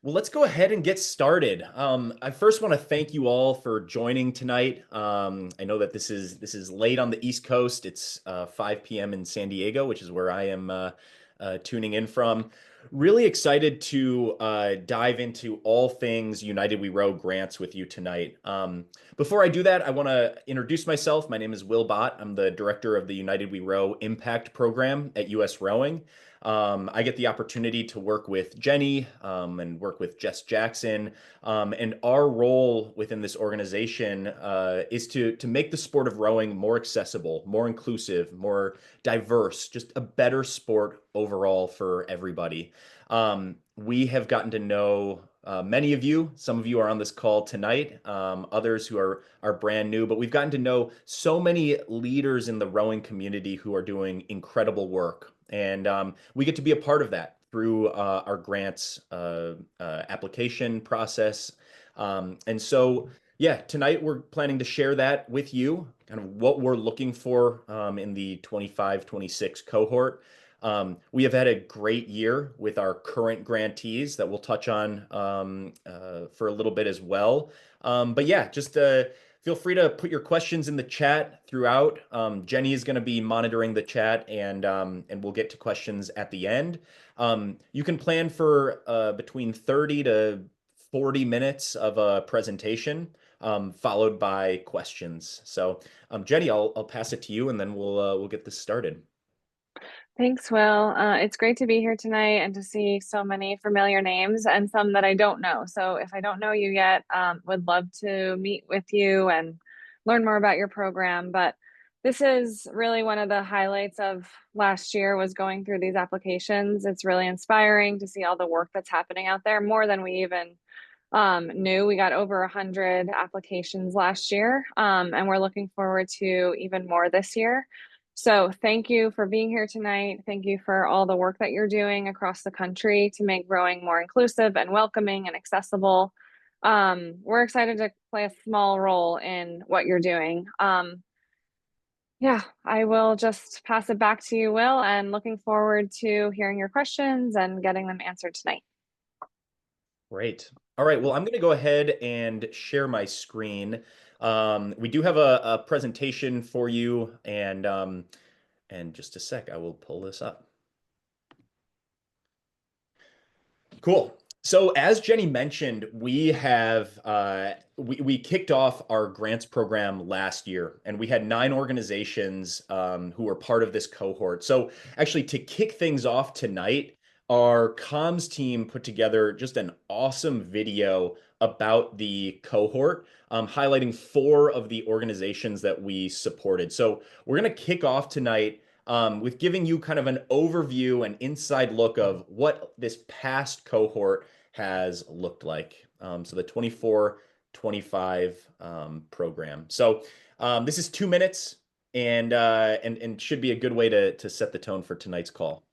Well, let's go ahead and get started. I first want to thank you all for joining tonight. I know that this is late on the East Coast. It's 5 p.m. in San Diego, which is where I am tuning in from. Really excited to dive into all things United We Row grants with you tonight. Before I do that, I want to introduce myself. My name is Will Bott. I'm the director of the United We Row Impact Program at US Rowing. I get the opportunity to work with Jenny and work with Jess Jackson. And our role within this organization is to make the sport of rowing more accessible, more inclusive, more diverse, just a better sport overall for everybody. We have gotten to know many of you. Some of you are on this call tonight, others who are brand new, but we've gotten to know so many leaders in the rowing community who are doing incredible work. And we get to be a part of that through our grants application process. And so, yeah, tonight we're planning to share that with you, kind of what we're looking for in the 25-26 cohort. We have had a great year with our current grantees that we'll touch on for a little bit as well. But yeah, just feel free to put your questions in the chat throughout. Jenny is going to be monitoring the chat, and we'll get to questions at the end. You can plan for between 30 to 40 minutes of a presentation, followed by questions. So, Jenny, I'll pass it to you, and then we'll get this started. Thanks, Will. It's great to be here tonight and to see so many familiar names and some that I don't know. So if I don't know you yet, would love to meet with you and learn more about your program. But this is really one of the highlights of last year was going through these applications. It's really inspiring to see all the work that's happening out there, more than we even knew. We got over 100 applications last year, and we're looking forward to even more this year. So thank you for being here tonight. Thank you for all the work that you're doing across the country to make rowing more inclusive and welcoming and accessible. We're excited to play a small role in what you're doing. Yeah, I will just pass it back to you, Will, and looking forward to hearing your questions and getting them answered tonight. Great. All right. Well, I'm going to go ahead and share my screen. We do have a presentation for you, and just a sec, I will pull this up. Cool. So as Jenny mentioned, we have we kicked off our grants program last year, and we had 9 organizations who were part of this cohort. So actually, to kick things off tonight, our comms team put together just an awesome video about the cohort, highlighting 4 of the organizations that we supported. So we're going to kick off tonight with giving you kind of an overview and inside look of what this past cohort has looked like. So the 24-25 program. So this is 2 minutes and should be a good way to set the tone for tonight's call.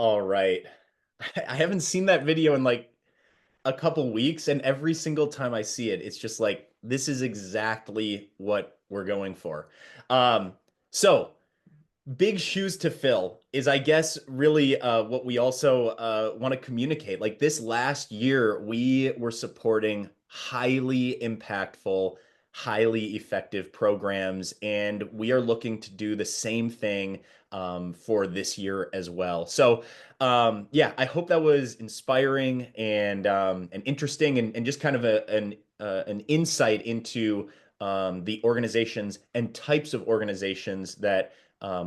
All right. I haven't seen that video in like a couple weeks, and every single time I see it, it's just like this is exactly what we're going for. Um, so big shoes to fill is, I guess, really what we also want to communicate. Like this last year, we were supporting highly impactful, highly effective programs, and we are looking to do the same thing for this year as well. So, yeah, I hope that was inspiring and interesting, and just kind of an insight into the organizations and types of organizations that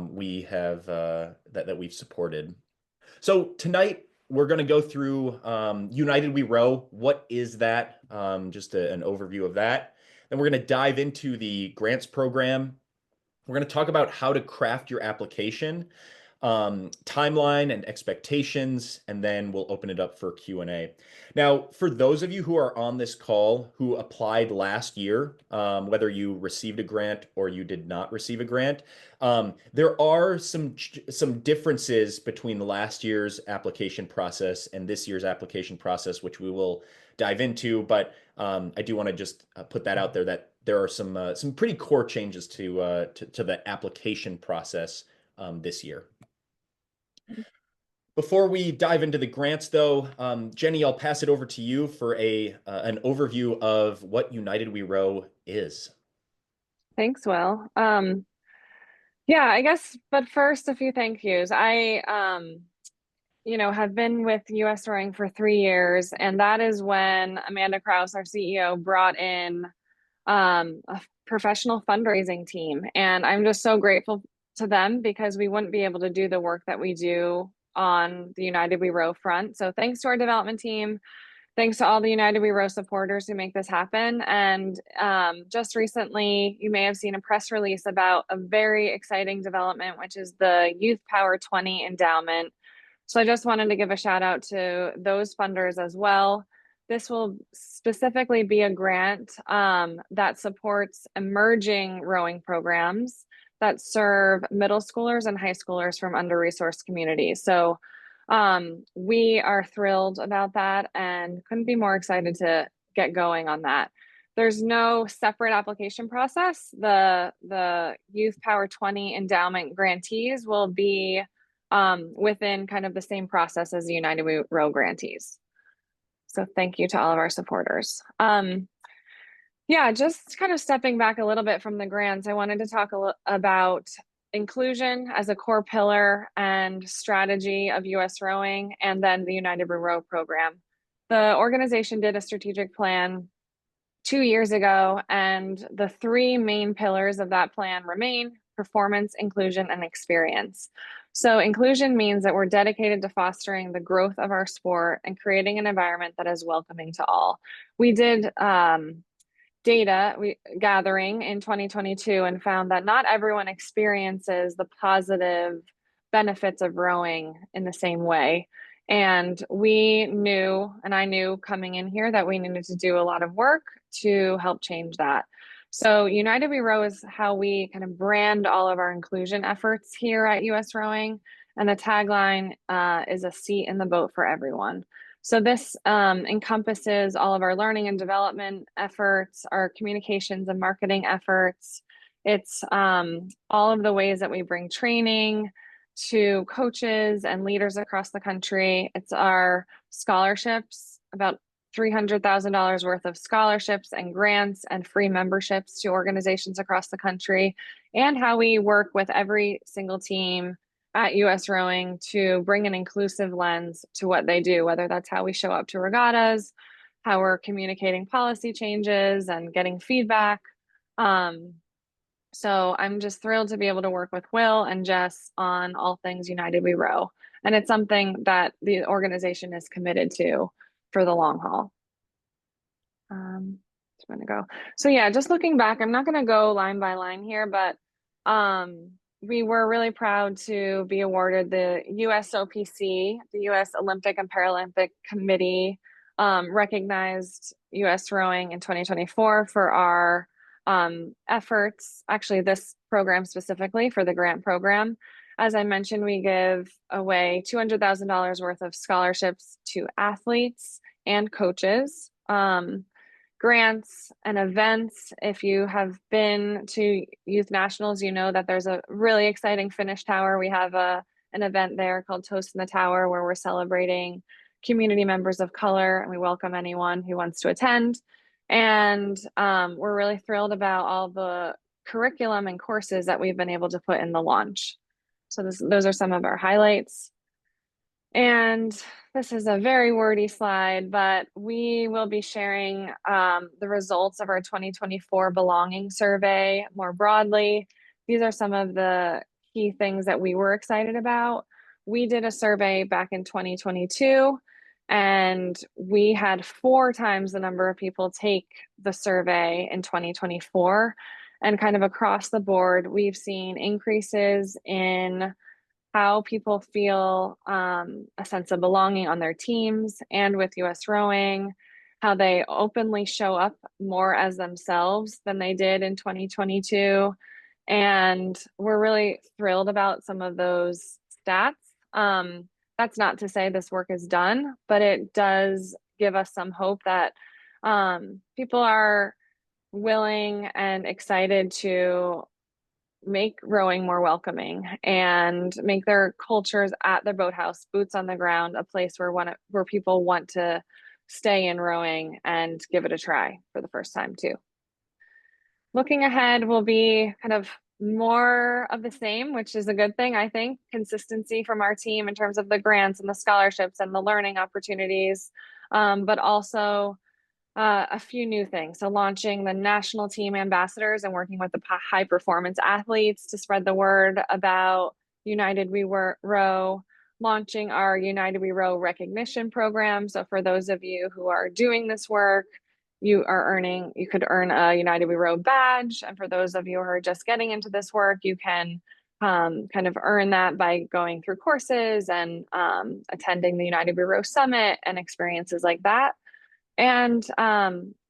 we have that we've supported. So tonight we're going to go through United We Row. What is that? Just an overview of that. Then we're going to dive into the grants program. We're going to talk about how to craft your application, timeline and expectations, and then we'll open it up for Q&A. Now, for those of you who are on this call who applied last year, whether you received a grant or you did not receive a grant, there are some differences between last year's application process and this year's application process, which we will dive into. But I do want to just put that out there that there are some pretty core changes to the application process this year. Before we dive into the grants, though, Jenny, I'll pass it over to you for a an overview of what United We Row is. Thanks, Will. Yeah, I guess, but first, a few thank yous. I have been with US Rowing for 3 years, and that is when Amanda Kraus, our CEO, brought in a professional fundraising team. And I'm just so grateful to them because we wouldn't be able to do the work that we do on the United We Row front. So thanks to our development team. Thanks to all the United We Row supporters who make this happen. And just recently, you may have seen a press release about a very exciting development, which is the Youth Power 20 endowment. So I just wanted to give a shout out to those funders as well. This will specifically be a grant that supports emerging rowing programs that serve middle schoolers and high schoolers from under-resourced communities. So we are thrilled about that and couldn't be more excited to get going on that. There's no separate application process. The Youth Power 20 endowment grantees will be within kind of the same process as the United We Row grantees. So thank you to all of our supporters. Yeah, just kind of stepping back a little bit from the grants, I wanted to talk about inclusion as a core pillar and strategy of US Rowing, and then the United We Row program. The organization did a strategic plan 2 years ago, and the three main pillars of that plan remain: performance, inclusion, and experience. So inclusion means that we're dedicated to fostering the growth of our sport and creating an environment that is welcoming to all. We did data gathering in 2022 and found that not everyone experiences the positive benefits of rowing in the same way. And we knew, and I knew coming in here, that we needed to do a lot of work to help change that. So United We Row is how we kind of brand all of our inclusion efforts here at US Rowing. And the tagline is a seat in the boat for everyone. So this encompasses all of our learning and development efforts, our communications and marketing efforts. It's all of the ways that we bring training to coaches and leaders across the country. It's our scholarships, about $300,000 worth of scholarships and grants and free memberships to organizations across the country, and how we work with every single team at US Rowing to bring an inclusive lens to what they do, whether that's how we show up to regattas, how we're communicating policy changes and getting feedback. So I'm just thrilled to be able to work with Will and Jess on all things United We Row. And it's something that the organization is committed to for the long haul. Just want to go. So yeah, just looking back, I'm not going to go line by line here, but we were really proud to be awarded the USOPC, the US Olympic and Paralympic Committee, recognized US Rowing in 2024 for our efforts, actually this program specifically for the grant program. As I mentioned, we give away $200,000 worth of scholarships to athletes and coaches, grants and events. If you have been to Youth Nationals, you know that there's a really exciting finish tower. We have an event there called Toast in the Tower where we're celebrating community members of color, and we welcome anyone who wants to attend. And we're really thrilled about all the curriculum and courses that we've been able to put in the launch. So those are some of our highlights. And this is a very wordy slide, but we will be sharing the results of our 2024 belonging survey more broadly. These are some of the key things that we were excited about. We did a survey back in 2022, and we had 4 times the number of people take the survey in 2024. And kind of across the board, we've seen increases in how people feel a sense of belonging on their teams and with US rowing, how they openly show up more as themselves than they did in 2022. And we're really thrilled about some of those stats. That's not to say this work is done, but it does give us some hope that people are willing and excited to make rowing more welcoming and make their cultures at their boathouse, boots on the ground, a place where people want to stay in rowing and give it a try for the first time too. Looking ahead will be kind of more of the same, which is a good thing, I think. Consistency from our team in terms of the grants and the scholarships and the learning opportunities, but also a few new things. So, launching the national team ambassadors and working with the high performance athletes to spread the word about United We Row, launching our United We Row recognition program. So, for those of you who are doing this work, you could earn a United We Row badge. And for those of you who are just getting into this work, you can kind of earn that by going through courses and attending the United We Row Summit and experiences like that, and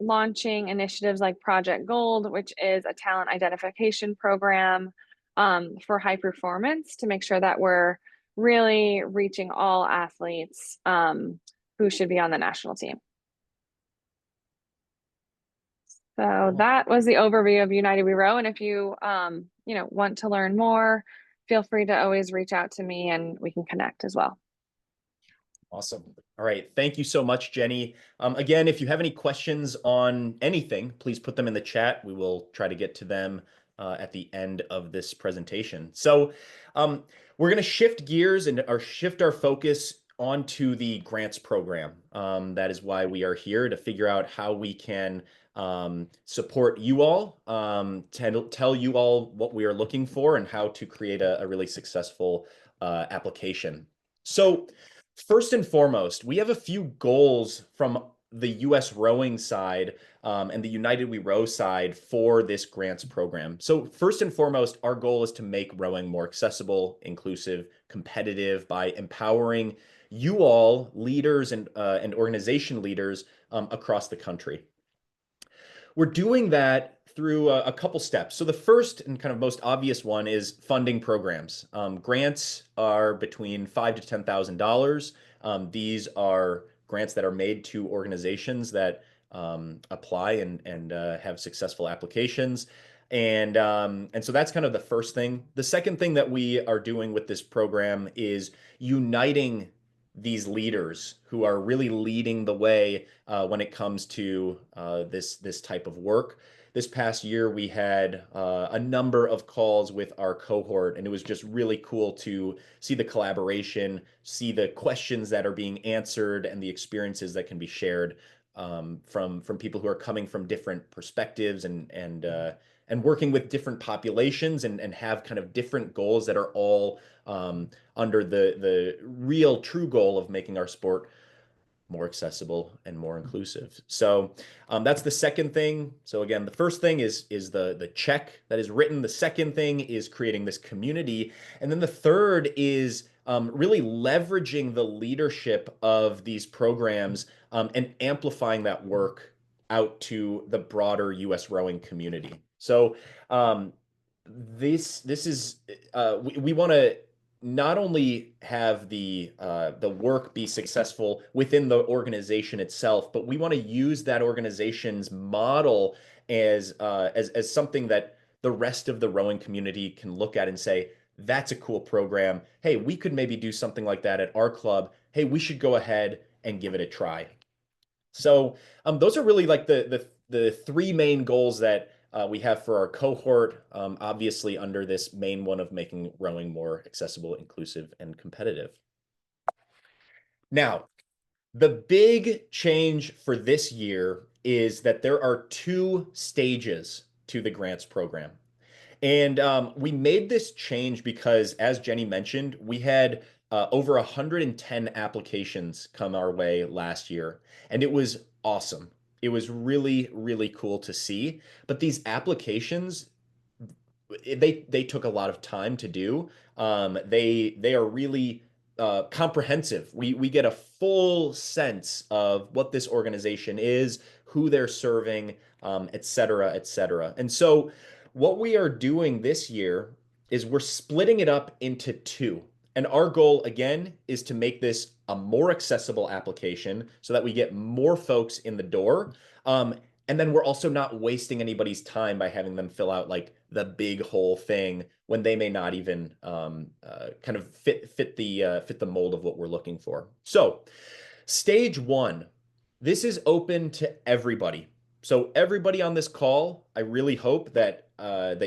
launching initiatives like Project Gold, which is a talent identification program for high performance to make sure that we're really reaching all athletes who should be on the national team. So that was the overview of United We Row. And if you want to learn more, feel free to always reach out to me and we can connect as well. Awesome. All right. Thank you so much, Jenny. Again, if you have any questions on anything, please put them in the chat. We will try to get to them at the end of this presentation. So we're going to shift gears and shift our focus onto the grants program. That is why we are here, to figure out how we can support you all, tell you all what we are looking for and how to create a really successful application. So first and foremost, we have a few goals from the US rowing side and the United We Row side for this grants program. So first and foremost, our goal is to make rowing more accessible, inclusive, competitive by empowering you all, leaders and organization leaders across the country. We're doing that through a couple steps. So the first and kind of most obvious one is funding programs. Grants are between $5,000 to $10,000. These are grants that are made to organizations that apply and have successful applications. And so that's kind of the first thing. The second thing that we are doing with this program is uniting these leaders who are really leading the way when it comes to this type of work. This past year, we had a number of calls with our cohort, and it was just really cool to see the collaboration, see the questions that are being answered, and the experiences that can be shared from people who are coming from different perspectives and working with different populations and have kind of different goals that are all under the real true goal of making our sport more accessible and more inclusive. So that's the second thing. So again, the first thing is the check that is written. The second thing is creating this community. And then the third is really leveraging the leadership of these programs and amplifying that work out to the broader US rowing community. So this is we want to not only have the work be successful within the organization itself, but we want to use that organization's model as something that the rest of the rowing community can look at and say, that's a cool program. Hey, we could maybe do something like that at our club. Hey, we should go ahead and give it a try. So those are really like the three main goals that we have for our cohort. Obviously, under this main one of making rowing more accessible, inclusive, and competitive. Now, the big change for this year is that there are two stages to the grants program. And we made this change because, as Jenny mentioned, we had over 110 applications come our way last year, and it was awesome. It was really, really cool to see. But these applications, they took a lot of time to do. They are really comprehensive. We get a full sense of what this organization is, who they're serving, et cetera, et cetera. And so what we are doing this year is we're splitting it up into two. And our goal, again, is to make this a more accessible application so that we get more folks in the door. And then we're also not wasting anybody's time by having them fill out like the big whole thing when they may not even kind of fit the mold of what we're looking for. So, stage one, this is open to everybody. So everybody on this call, I really hope that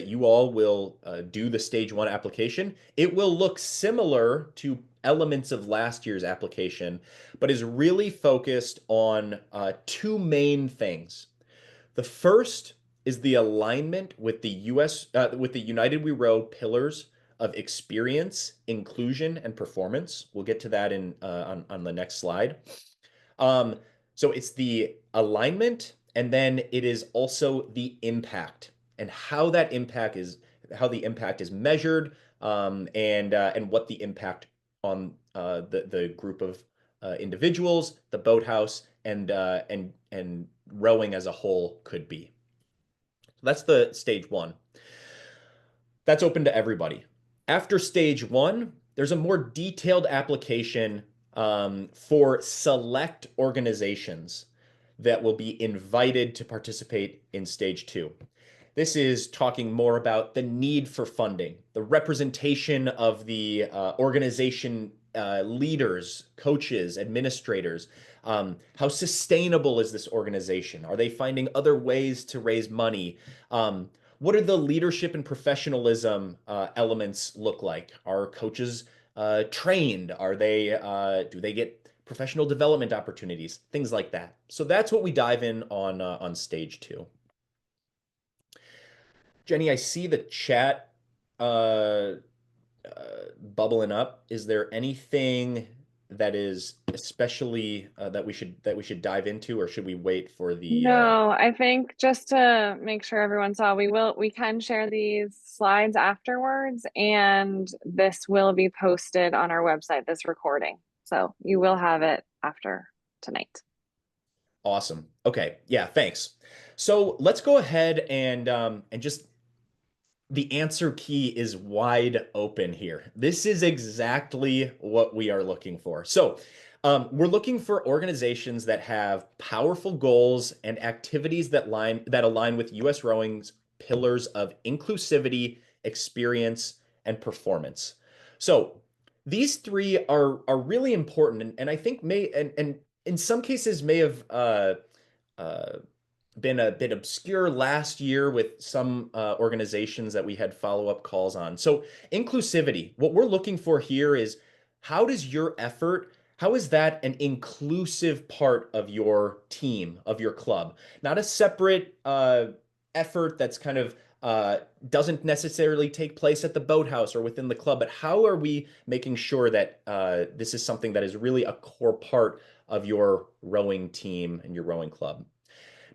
you all will do the stage one application. It will look similar to elements of last year's application, but is really focused on two main things. The first is the alignment with with the United We Row pillars of experience, inclusion, and performance. We'll get to that in on the next slide. Um, so it's the alignment, and then it is also the impact and how the impact is measured, and what the impact on the group of individuals, the boathouse, and rowing as a whole could be. That's the stage one. That's open to everybody. After stage one, there's a more detailed application for select organizations that will be invited to participate in stage two. This is talking more about the need for funding, the representation of the organization leaders, coaches, administrators. How sustainable is this organization? Are they finding other ways to raise money? What are the leadership and professionalism elements look like? Are coaches trained? Do they get professional development opportunities? Things like that. So that's what we dive in on stage two. Jenny, I see the chat uh, bubbling up. Is there anything that is especially that we should dive into, or should we wait for the No, I think just to make sure everyone saw, we can share these slides afterwards, and this will be posted on our website, this recording. So you will have it after tonight. Awesome. Okay. Yeah, thanks. So let's go ahead and just the answer key is wide open here. This is exactly what we are looking for. So we're looking for organizations that have powerful goals and activities that align with U.S. Rowing's pillars of inclusivity, experience, and performance. So these three are really important, and I think and in some cases may have uh, been a bit obscure last year with some organizations that we had follow-up calls on. So inclusivity, what we're looking for here is how does your effort, how is that an inclusive part of your team, of your club? Not a separate effort that's kind of doesn't necessarily take place at the boathouse or within the club, but how are we making sure that this is something that is really a core part of your rowing team and your rowing club?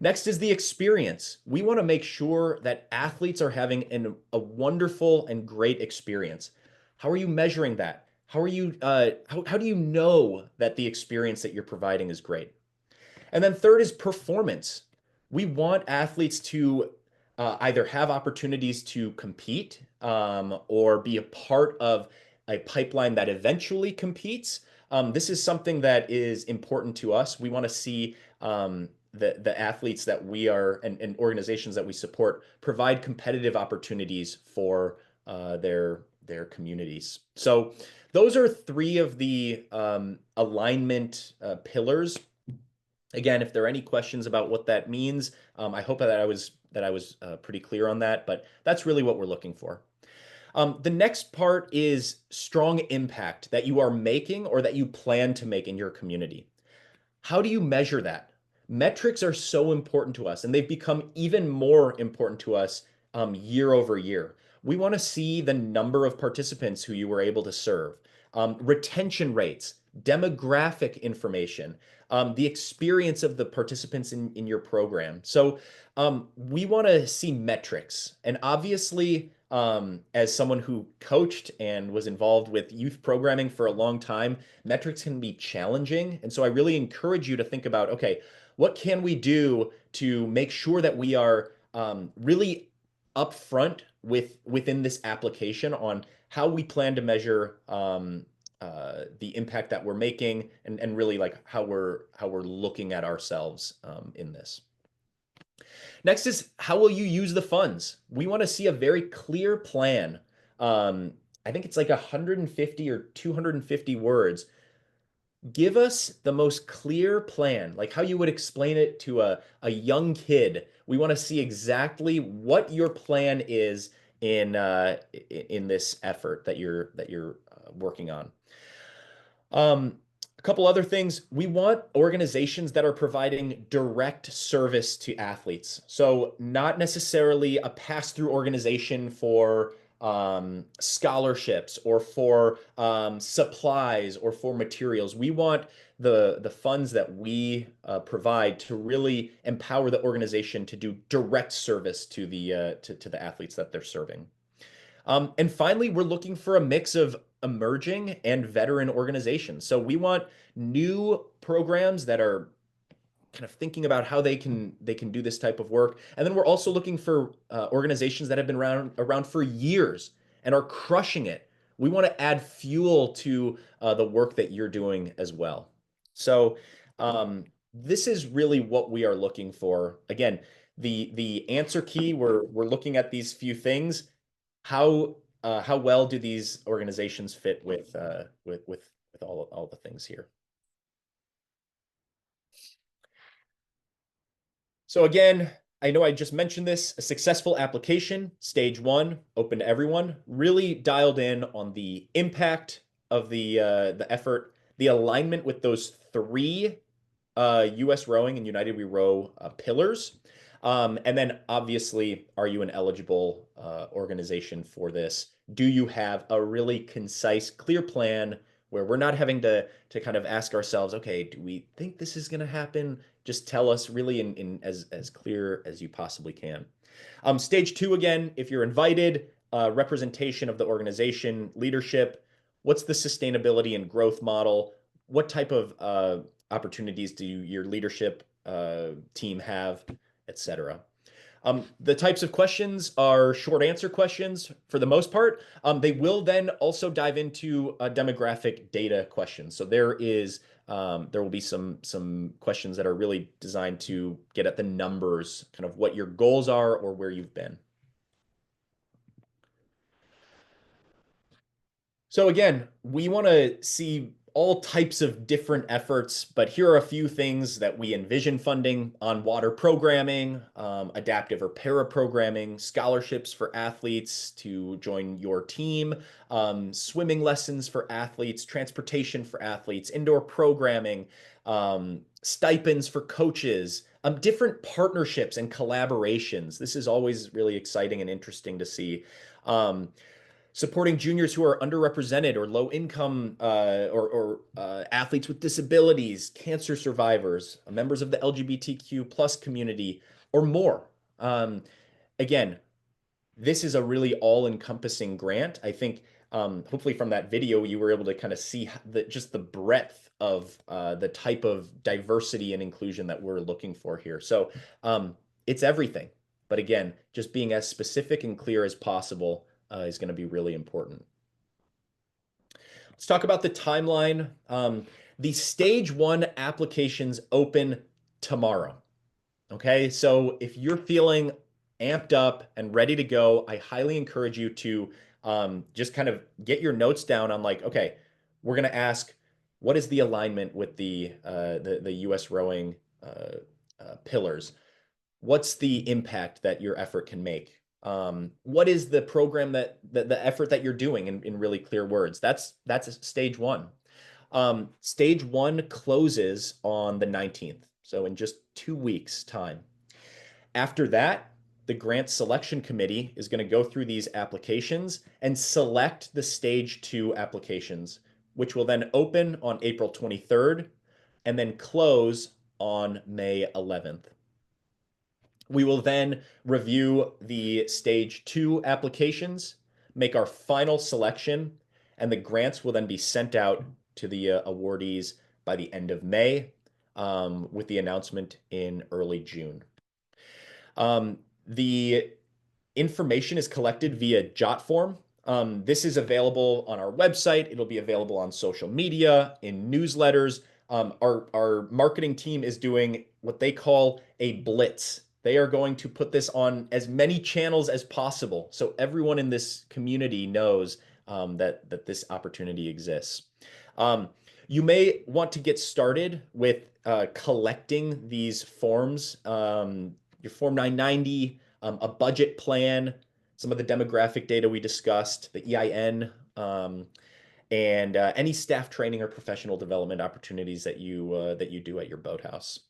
Next is the experience. We want to make sure that athletes are having a wonderful and great experience. How are you measuring that? How do you know that the experience that you're providing is great? And then third is performance. We want athletes to either have opportunities to compete or be a part of a pipeline that eventually competes. This is something that is important to us. We want to see the athletes that we are and organizations that we support provide competitive opportunities for their communities. So those are three of the alignment pillars. Again, if there are any questions about what that means, I hope that I was pretty clear on that. But that's really what we're looking for. The next part is strong impact that you are making or that you plan to make in your community. How do you measure that? Metrics are so important to us, and they've become even more important to us year over year. We want to see the number of participants who you were able to serve, retention rates, demographic information, the experience of the participants in your program. So we want to see metrics. And obviously, as someone who coached and was involved with youth programming for a long time, metrics can be challenging. And so I really encourage you to think about, okay, what can we do to make sure that we are really upfront within this application on how we plan to measure the impact that we're making and really like how we're looking at ourselves in this. Next is how will you use the funds? We want to see a very clear plan. I think it's like 150 or 250 words. Give us the most clear plan, like how you would explain it to a young kid. We want to see exactly what your plan is in this effort that you're working on. A couple other things. We want organizations that are providing direct service to athletes. So not necessarily a pass-through organization for scholarships or for supplies or for materials. We want the funds that we provide to really empower the organization to do direct service to the athletes that they're serving. And finally, we're looking for a mix of emerging and veteran organizations. So we want new programs that are kind of thinking about how they can do this type of work. And then we're also looking for organizations that have been around for years and are crushing it. We want to add fuel to the work that you're doing as well. So this is really what we are looking for. Again, the answer key, we're looking at these few things. How well do these organizations fit with all the things here? So again, I know I just mentioned this, a successful application, stage one, open to everyone, really dialed in on the impact of the effort, the alignment with those three US Rowing and United We Row pillars. And then obviously, are you an eligible organization for this? Do you have a really concise, clear plan where we're not having to kind of ask ourselves, okay, do we think this is going to happen? Just tell us really in as clear as you possibly can. Stage two, again, if you're invited, representation of the organization, leadership, what's the sustainability and growth model? What type of opportunities do your leadership team have, etc. The types of questions are short answer questions for the most part. They will then also dive into demographic data questions. So there will be some questions that are really designed to get at the numbers, kind of what your goals are or where you've been. So again, we want to see all types of different efforts, but here are a few things that we envision funding: on water programming, adaptive or para programming, scholarships for athletes to join your team, swimming lessons for athletes, transportation for athletes, indoor programming, stipends for coaches, different partnerships and collaborations. This is always really exciting and interesting to see. Supporting juniors who are underrepresented or low income or athletes with disabilities, cancer survivors, members of the LGBTQ plus community, or more. Again, this is a really all-encompassing grant. I think hopefully from that video you were able to kind of see just the breadth of the type of diversity and inclusion that we're looking for here. So it's everything. But again, just being as specific and clear as possible is going to be really important. Let's talk about the timeline. The stage one applications open tomorrow. Okay, so if you're feeling amped up and ready to go, I highly encourage you to just kind of get your notes down on like, okay, we're going to ask, what is the alignment with the U.S. rowing pillars? What's the impact that your effort can make? What is the program that the effort that you're doing in really clear words? That's stage one. Stage one closes on the 19th, so in just 2 weeks' time. After that, the grant selection committee is going to go through these applications and select the stage two applications, which will then open on April 23rd and then close on May 11th. We will then review the stage two applications, make our final selection, and the grants will then be sent out to the awardees by the end of May, with the announcement in early June. The information is collected via jot form. This is available on our website. It'll be available on social media, in newsletters. Our marketing team is doing what they call a blitz. They are going to put this on as many channels as possible so everyone in this community knows that this opportunity exists. You may want to get started with collecting these forms, your Form 990, a budget plan, some of the demographic data we discussed, the EIN, and any staff training or professional development opportunities that you do at your boathouse.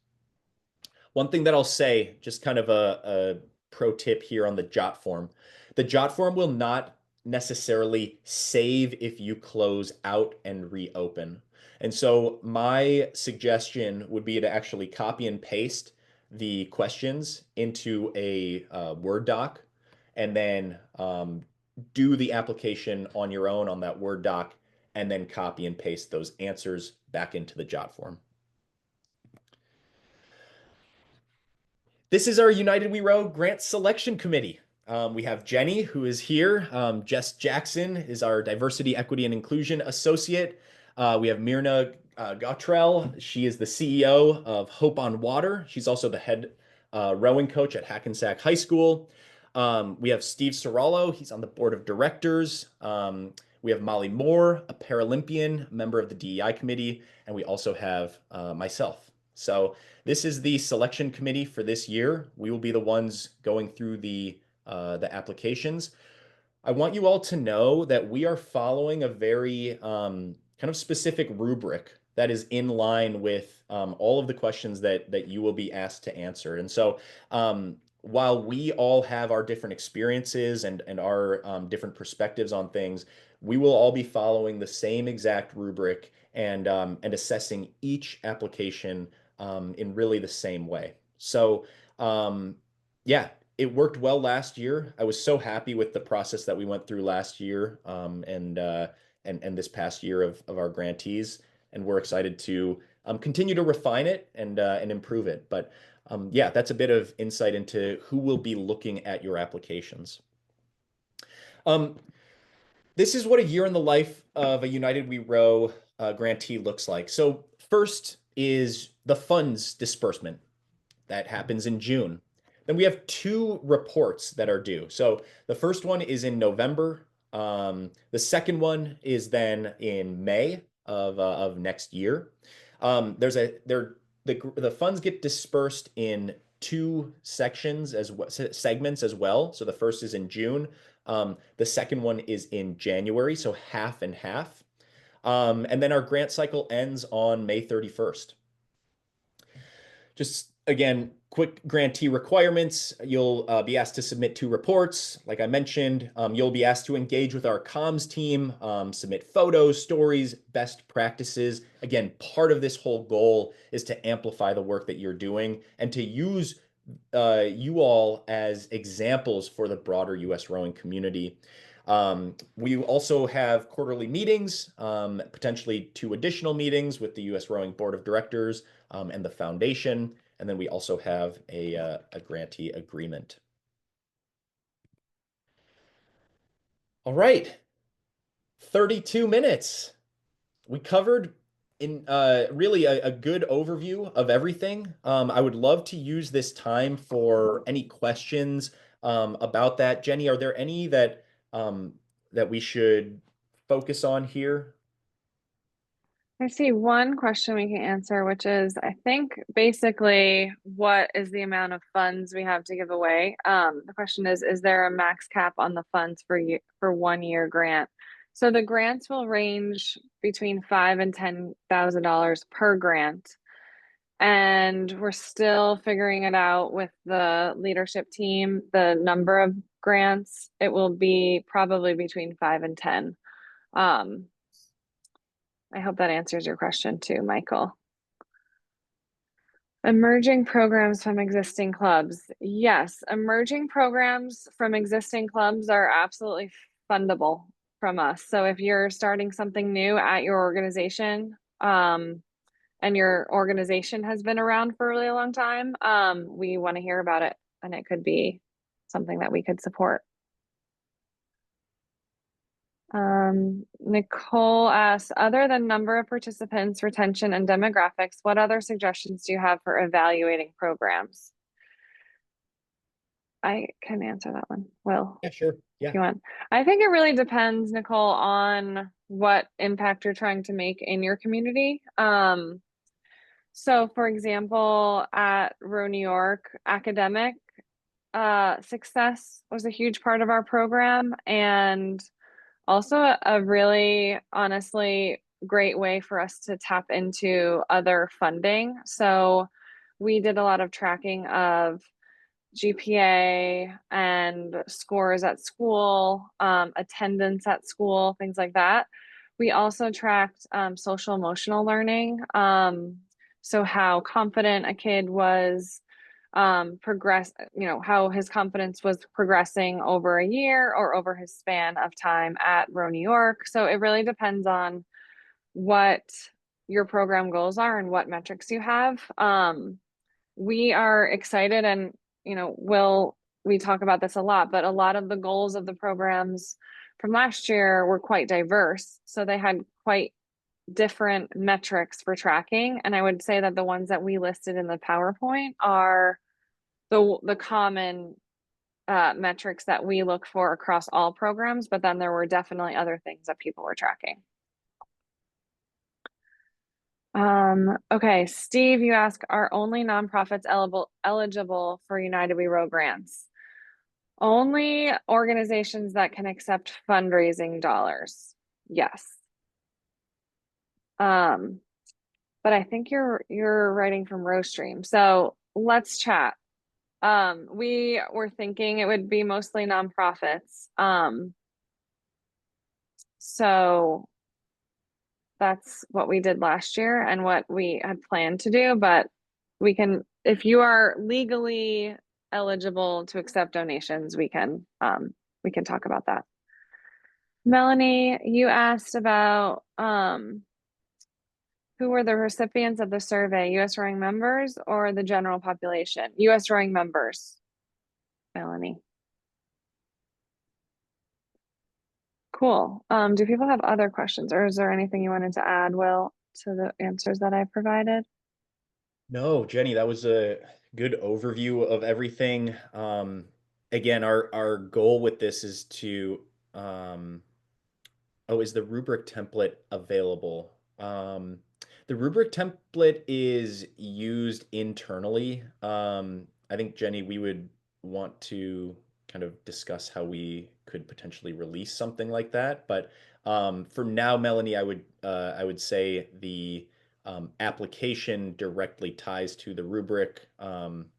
One thing that I'll say, just kind of a pro tip here on the jot form. The jot form will not necessarily save if you close out and reopen. And so my suggestion would be to actually copy and paste the questions into a Word doc and then do the application on your own on that Word doc and then copy and paste those answers back into the jot form. This is our United We Row Grant Selection Committee. We have Jenny, who is here. Jess Jackson is our Diversity, Equity, and Inclusion Associate. We have Myrna Gottrell. She is the CEO of Hope on Water. She's also the head rowing coach at Hackensack High School. We have Steve Sorallo. He's on the board of directors. We have Molly Moore, a Paralympian, member of the DEI committee, and we also have myself. So this is the selection committee for this year. We will be the ones going through the applications. I want you all to know that we are following a very kind of specific rubric that is in line with all of the questions that you will be asked to answer. And so while we all have our different experiences and our different perspectives on things, we will all be following the same exact rubric and assessing each application in really the same way. So yeah, it worked well last year. I was so happy with the process that we went through last year, and this past year of our grantees, and we're excited to continue to refine it and improve it. But yeah, that's a bit of insight into who will be looking at your applications. This is what a year in the life of a United We Row grantee looks like. So first is the funds disbursement. That happens in June. Then we have two reports that are due. So the first one is in November. The second one is then in May of next year. The funds get dispersed in two sections segments as well. So the first is in June. The second one is in January, so half and half. And then our grant cycle ends on May 31st. Just again, quick grantee requirements. You'll be asked to submit two reports. Like I mentioned, you'll be asked to engage with our comms team, submit photos, stories, best practices. Again, part of this whole goal is to amplify the work that you're doing and to use you all as examples for the broader U.S. rowing community. We also have quarterly meetings, potentially two additional meetings with the U.S. Rowing Board of Directors and the foundation. And then we also have a grantee agreement. All right, 32 minutes. We covered in really a good overview of everything. I would love to use this time for any questions about that. Jenny, are there any that we should focus on here? I see one question we can answer, which is, I think basically, what is the amount of funds we have to give away? The question is there a max cap on the funds for 1 year grant? So the grants will range between five and $10,000 per grant. And we're still figuring it out with the leadership team, the number of grants. It will be probably between five and 10. Um, I hope that answers your question too, Michael. Emerging programs from existing clubs. Yes, emerging programs from existing clubs are absolutely fundable from us. So if you're starting something new at your organization, and your organization has been around for a really long time, we want to hear about it, and it could be something that we could support. Nicole asks, other than number of participants, retention, and demographics, what other suggestions do you have for evaluating programs? I can answer that one. Will, Yeah, sure. if Yeah. you want. I think it really depends, Nicole, on what impact you're trying to make in your community. So for example, at Row New York, academic success was a huge part of our program, and also a really honestly great way for us to tap into other funding. So we did a lot of tracking of GPA and scores at school, attendance at school, things like that. We also tracked social emotional learning. So how confident a kid was, how his confidence was progressing over a year or over his span of time at Row New York. So it really depends on what your program goals are and what metrics you have. We are excited, and we talk about this a lot, but a lot of the goals of the programs from last year were quite diverse, so they had quite different metrics for tracking. And I would say that the ones that we listed in the PowerPoint are the common metrics that we look for across all programs, but then there were definitely other things that people were tracking. Okay, Steve, you ask, are only nonprofits eligible for United We Row grants? Only organizations that can accept fundraising dollars. Yes. Um, but I think you're writing from Rowstream. So let's chat. We were thinking it would be mostly nonprofits. So that's what we did last year and what we had planned to do, but if you are legally eligible to accept donations, we can talk about that. Melanie, you asked about who were the recipients of the survey, US rowing members or the general population? US rowing members, Melanie. Cool. Do people have other questions, or is there anything you wanted to add, Will, to the answers that I provided? No, Jenny, that was a good overview of everything. Again, our goal with this is to oh, is the rubric template available? The rubric template is used internally. I think, Jenny, we would want to kind of discuss how we could potentially release something like that. But for now, Melanie, I would say the application directly ties to the rubric,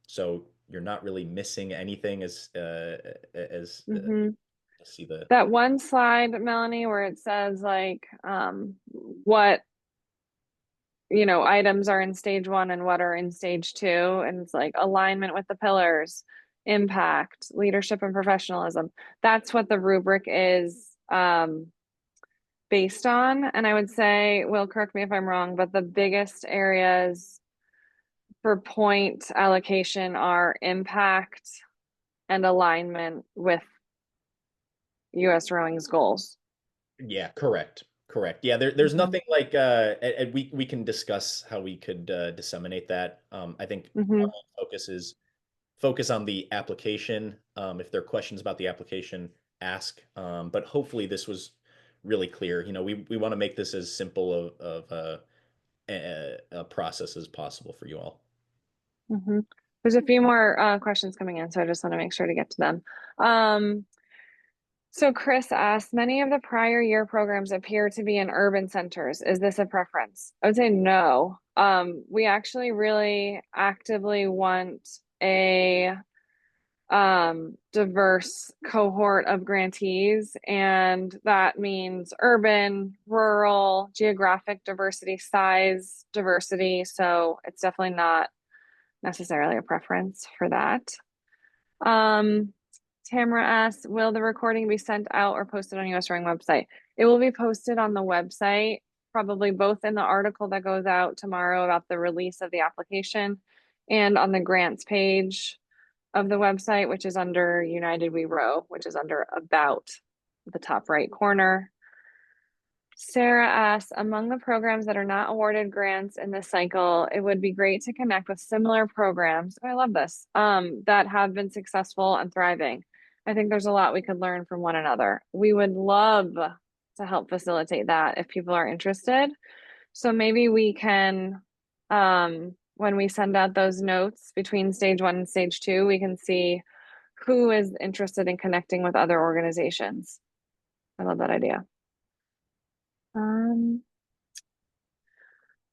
so you're not really missing anything as Mm-hmm. see the That one slide, Melanie, where it says like what items are in stage one and what are in stage two, and it's like alignment with the pillars, impact, leadership, and professionalism. That's what the rubric is based on. And I would say, Will, correct me if I'm wrong, but the biggest areas for point allocation are impact and alignment with US rowing's goals. yeah, correct. Correct. Yeah, there's Hmm. nothing like and we can discuss how we could disseminate that. I think our Hmm. main focus is focus on the application. If there are questions about the application, ask. But hopefully this was really clear. You know, we want to make this as simple of a process as possible for you all. Hmm. There's a few more questions coming in, so I just want to make sure to get to them. Um, so Chris asked, many of the prior year programs appear to be in urban centers. Is this a preference? I would say no. We actually really actively want a diverse cohort of grantees, and that means urban, rural, geographic diversity, size diversity. So it's definitely not necessarily a preference for that. Um, Tamara asks, will the recording be sent out or posted on US Rowing website? It will be posted on the website, probably both in the article that goes out tomorrow about the release of the application and on the grants page of the website, which is under United We Row, which is under About, the top right corner. Sarah asks, among the programs that are not awarded grants in this cycle, it would be great to connect with similar programs. Oh, I love this. That have been successful and thriving. I think there's a lot we could learn from one another. We would love to help facilitate that if people are interested. So maybe we can, when we send out those notes between stage one and stage two, we can see who is interested in connecting with other organizations. I love that idea. Um,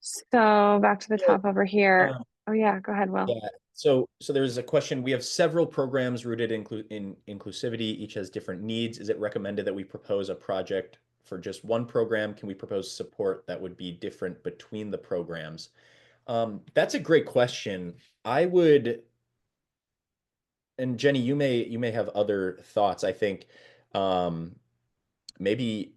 So back to the So, top over here. um, Oh yeah, go ahead, Will. yeah. So there's a question. We have several programs rooted in inclusivity. Each has different needs. Is it recommended that we propose a project for just one program? Can we propose support that would be different between the programs? That's a great question. I would, and Jenny, you may have other thoughts. I think um, maybe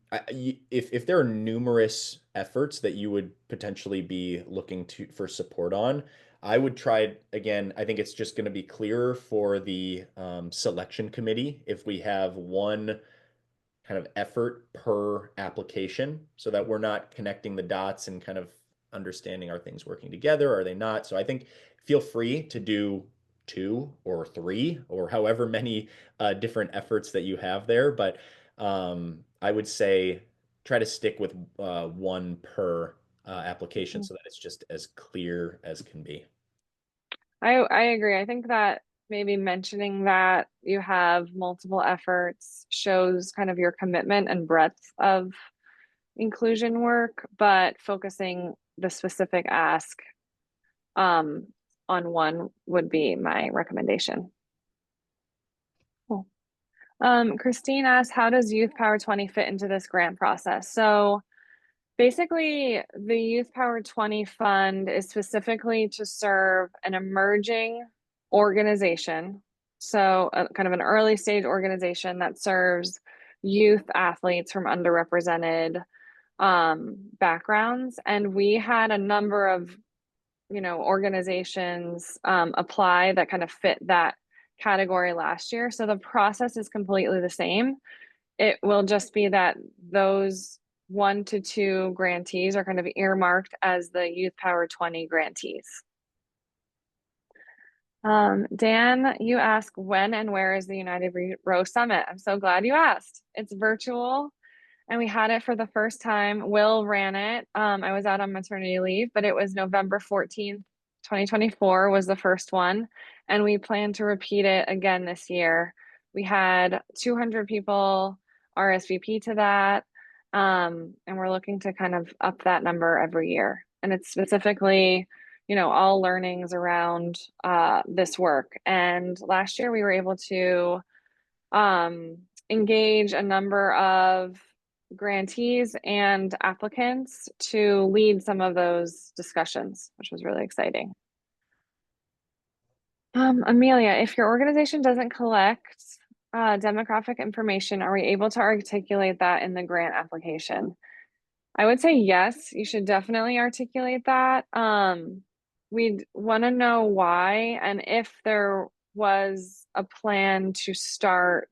if there are numerous efforts that you would potentially be looking to for support on, I would try it again. I think it's just going to be clearer for the selection committee if we have one kind of effort per application so that we're not connecting the dots and kind of understanding, are things working together, are they not? So I think feel free to do two or three or however many different efforts that you have there. But I would say try to stick with one per application Mhm. so that it's just as clear as can be. I agree. I think that maybe mentioning that you have multiple efforts shows kind of your commitment and breadth of inclusion work, but focusing the specific ask um, on one would be my recommendation. Cool. Christine asked, how does Youth Power 20 fit into this grant process? So basically, the Youth Power 20 Fund is specifically to serve an emerging organization. So, kind of an early stage organization that serves youth athletes from underrepresented backgrounds. And we had a number of, organizations apply that kind of fit that category last year. So the process is completely the same. It will just be that those 1 to 2 grantees are kind of earmarked as the Youth Power 20 grantees. Dan, you ask when and where is the United Row Summit? I'm so glad you asked. It's virtual and we had it for the first time. Will ran it. I was out on maternity leave, but it was November 14th, 2024 was the first one. And we plan to repeat it again this year. We had 200 people RSVP to that. And we're looking to kind of up that number every year. And it's specifically, all learnings around this work. And last year we were able to um, engage a number of grantees and applicants to lead some of those discussions, which was really exciting. Amelia, if your organization doesn't collect demographic information, are we able to articulate that in the grant application? I would say yes, you should definitely articulate that. We'd want to know why and if there was a plan to start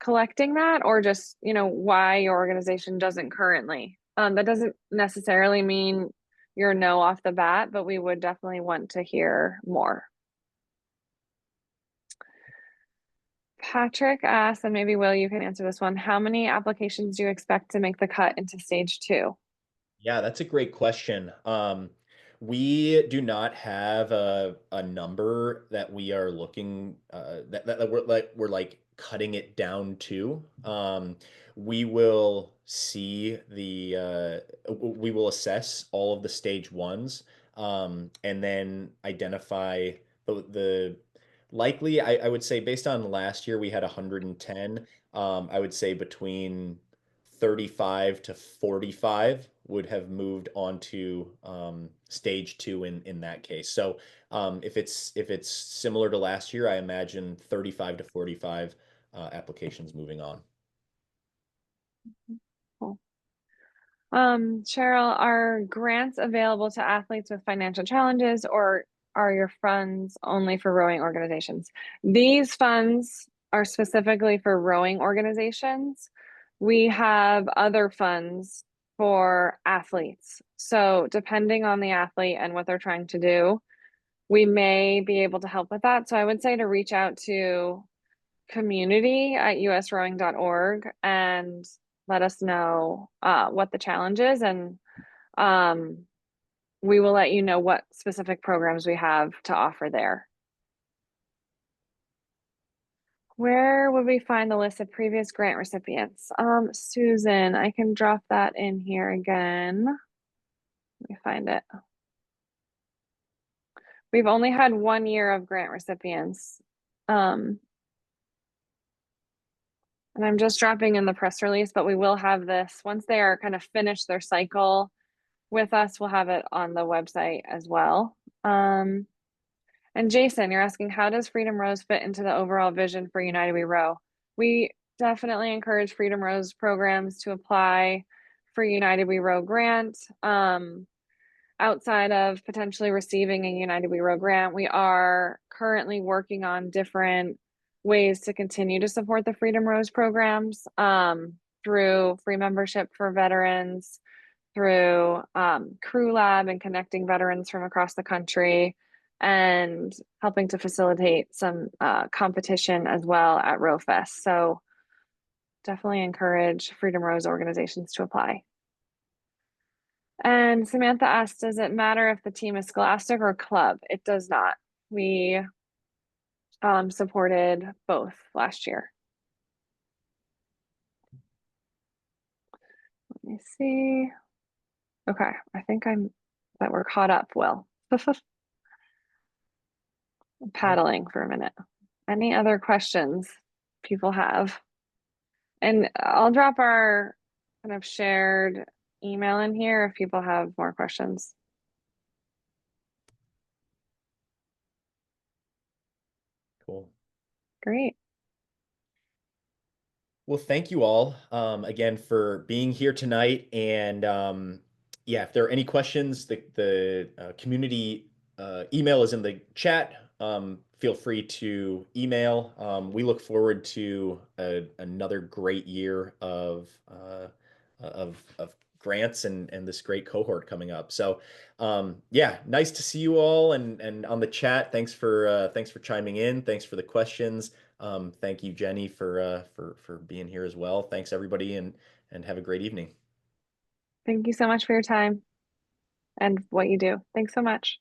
collecting that, or just, why your organization doesn't currently. That doesn't necessarily mean you're no off the bat, but we would definitely want to hear more. Patrick asked, and maybe Will, you can answer this one. How many applications do you expect to make the cut into stage two? Yeah, that's a great question. We do not have a number that we are looking that we're like cutting it down to. We will see we will assess all of the stage ones, and then identify the likely. I would say based on last year we had 110. I would say between 35 to 45 would have moved on to stage two in that case. So if it's similar to last year, I imagine 35 to 45 applications moving on. Cool. Cheryl, are grants available to athletes with financial challenges, or are your funds only for rowing organizations? These funds are specifically for rowing organizations. We have other funds for athletes. So, depending on the athlete and what they're trying to do, we may be able to help with that. So, I would say to reach out to community@usrowing.org and let us know what the challenge is, and um, we will let you know what specific programs we have to offer there. Where would we find the list of previous grant recipients? Susan, I can drop that in here again. Let me find it. We've only had 1 year of grant recipients. Um, and I'm just dropping in the press release, but we will have this once they are kind of finished their cycle with us. We'll have it on the website as well. And Jason, you're asking, how does Freedom Rose fit into the overall vision for United We Row? We definitely encourage Freedom Rose programs to apply for United We Row grant. Outside of potentially receiving a United We Row grant, we are currently working on different ways to continue to support the Freedom Rose programs, through free membership for veterans, through Crew Lab and connecting veterans from across the country, and helping to facilitate some competition as well at RowFest. So definitely encourage Freedom Rose organizations to apply. And Samantha asked, does it matter if the team is scholastic or club? It does not. We supported both last year. Let me see. Okay, I think that we're caught up, Will. Paddling for a minute. Any other questions people have? And I'll drop our kind of shared email in here if people have more questions. Cool. Great. Well, thank you all again for being here tonight. And yeah, if there are any questions, the community email is in the chat. Feel free to email. We look forward to another great year of grants and this great cohort coming up. So yeah, nice to see you all and on the chat. Thanks for chiming in. Thanks for the questions. Thank you, Jenny, for being here as well. Thanks everybody, and have a great evening. Thank you so much for your time and what you do. Thanks so much.